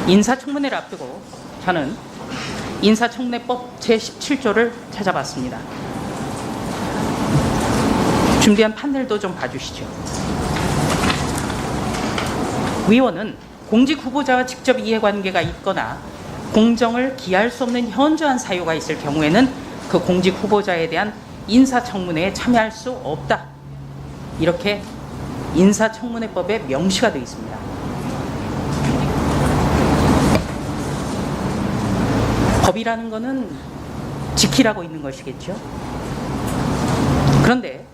인사청문회를 앞두고 저는 인사청문회법 제17조를 찾아봤습니다. 준비한 판넬도 좀 봐주시죠. 위원은 공직 후보자와 직접 이해관계가 있거나 공정을 기할 수 없는 현저한 사유가 있을 경우에는 그 공직 후보자에 대한 인사청문회에 참여할 수 없다. 이렇게 인사청문회법에 명시가 되어 있습니다. 법이라는 것은 지키라고 있는 것이겠죠. 그런데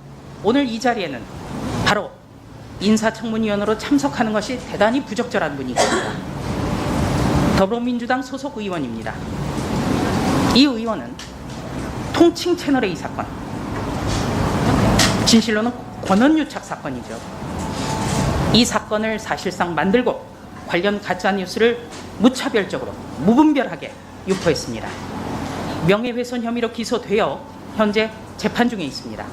오늘 이 자리에는 바로 인사청문위원으로 참석하는 것이 대단히 부적절한 분이 있습니다. 더불어민주당 소속 의원입니다. 이 의원은 통칭 채널A 사건, 진실로는 권한유착 사건이죠. 이 사건을 사실상 만들고 관련 가짜뉴스를 무차별적으로 무분별하게 유포했습니다. 명예훼손 혐의로 기소되어 현재 재판 중에 있습니다.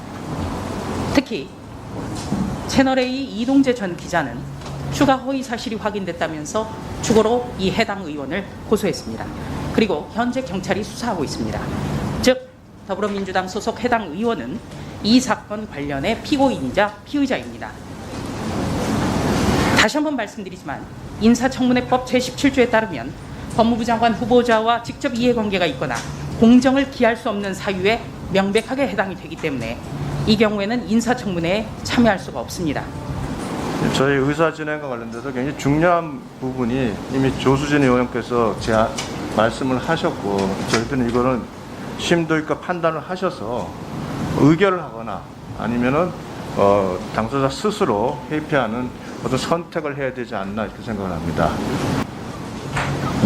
특히 채널A 이동재 전 기자는 추가 허위 사실이 확인됐다면서 추가로 이 해당 의원을 고소했습니다. 그리고 현재 경찰이 수사하고 있습니다. 즉 더불어민주당 소속 해당 의원은 이 사건 관련의 피고인이자 피의자입니다. 다시 한번 말씀드리지만 인사청문회법 제17조에 따르면 법무부 장관 후보자와 직접 이해관계가 있거나 공정을 기할 수 없는 사유에 명백하게 해당이 되기 때문에 이 경우에는 인사청문회에 참여할 수가 없습니다. 저희 의사진행과 관련돼서 굉장히 중요한 부분이 이미 조수진 의원께서 말씀을 하셨고, 저희들은 이거는 심도 있게 판단을 하셔서 의결을 하거나 아니면은 당사자 스스로 회피하는 어떤 선택을 해야 되지 않나 이렇게 생각을 합니다.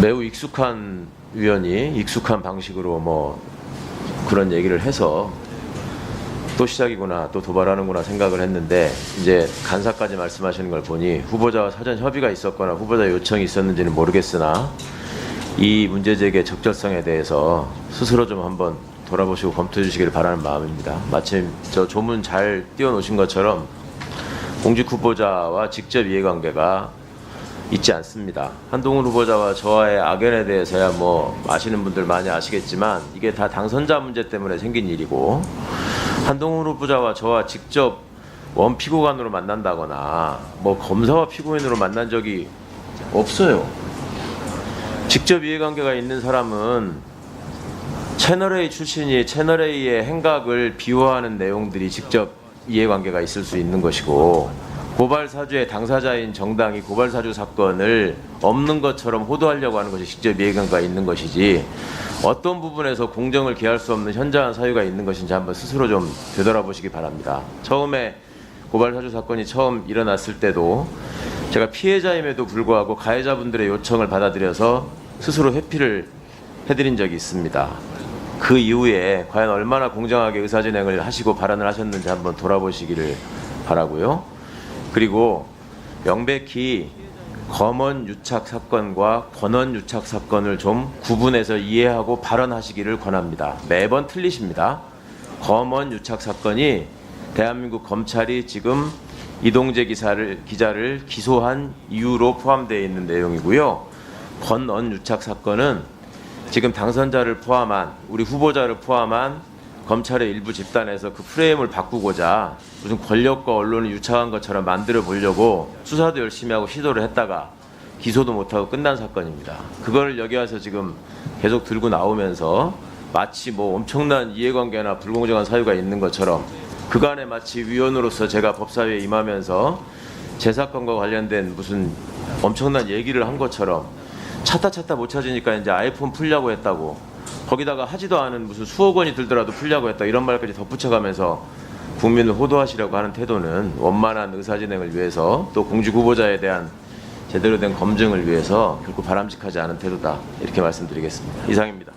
매우 익숙한 위원이 익숙한 방식으로 뭐 그런 얘기를 해서 또 시작이구나, 또 도발하는구나 생각을 했는데, 이제 간사까지 말씀하시는 걸 보니 후보자와 사전 협의가 있었거나 후보자 요청이 있었는지는 모르겠으나 이 문제 제기의 적절성에 대해서 스스로 좀 한번 돌아보시고 검토해 주시기를 바라는 마음입니다. 마침 저 조문 잘 띄워놓으신 것처럼 공직 후보자와 직접 이해관계가 있지 않습니다. 한동훈 후보자와 저와의 악연에 대해서야 뭐 아시는 분들 많이 아시겠지만 이게 다 당선자 문제 때문에 생긴 일이고, 한동훈 후보자와 저와 직접 원피고관으로 만난다거나 뭐 검사와 피고인으로 만난 적이 없어요. 직접 이해관계가 있는 사람은 채널A 출신이 채널A의 행각을 비호하는 내용들이 직접 이해관계가 있을 수 있는 것이고, 고발사주의 당사자인 정당이 고발사주 사건을 없는 것처럼 호도하려고 하는 것이 직접 이해관계가 있는 것이지, 어떤 부분에서 공정을 기할 수 없는 현저한 사유가 있는 것인지 한번 스스로 좀 되돌아보시기 바랍니다. 처음에 고발사주 사건이 처음 일어났을 때도 제가 피해자임에도 불구하고 가해자분들의 요청을 받아들여서 스스로 회피를 해드린 적이 있습니다. 그 이후에 과연 얼마나 공정하게 의사진행을 하시고 발언을 하셨는지 한번 돌아보시기를 바라고요. 그리고 명백히 검언 유착 사건과 권언 유착 사건을 좀 구분해서 이해하고 발언하시기를 권합니다. 매번 틀리십니다. 검언 유착 사건이 대한민국 검찰이 지금 이동재 기자를 기소한 이유로 포함되어 있는 내용이고요. 권언 유착 사건은 지금 당선자를 포함한, 우리 후보자를 포함한 검찰의 일부 집단에서 그 프레임을 바꾸고자 무슨 권력과 언론을 유착한 것처럼 만들어 보려고 수사도 열심히 하고 시도를 했다가 기소도 못하고 끝난 사건입니다. 그걸 여기 와서 지금 계속 들고 나오면서 마치 뭐 엄청난 이해관계나 불공정한 사유가 있는 것처럼, 그간에 마치 위원으로서 제가 법사위에 임하면서 제 사건과 관련된 무슨 엄청난 얘기를 한 것처럼 찾다 못 찾으니까 이제 아이폰 풀려고 했다고, 거기다가 하지도 않은 무슨 수억 원이 들더라도 풀려고 했다, 이런 말까지 덧붙여가면서 국민을 호도하시려고 하는 태도는 원만한 의사진행을 위해서, 또 공직 후보자에 대한 제대로 된 검증을 위해서 결코 바람직하지 않은 태도다, 이렇게 말씀드리겠습니다. 이상입니다.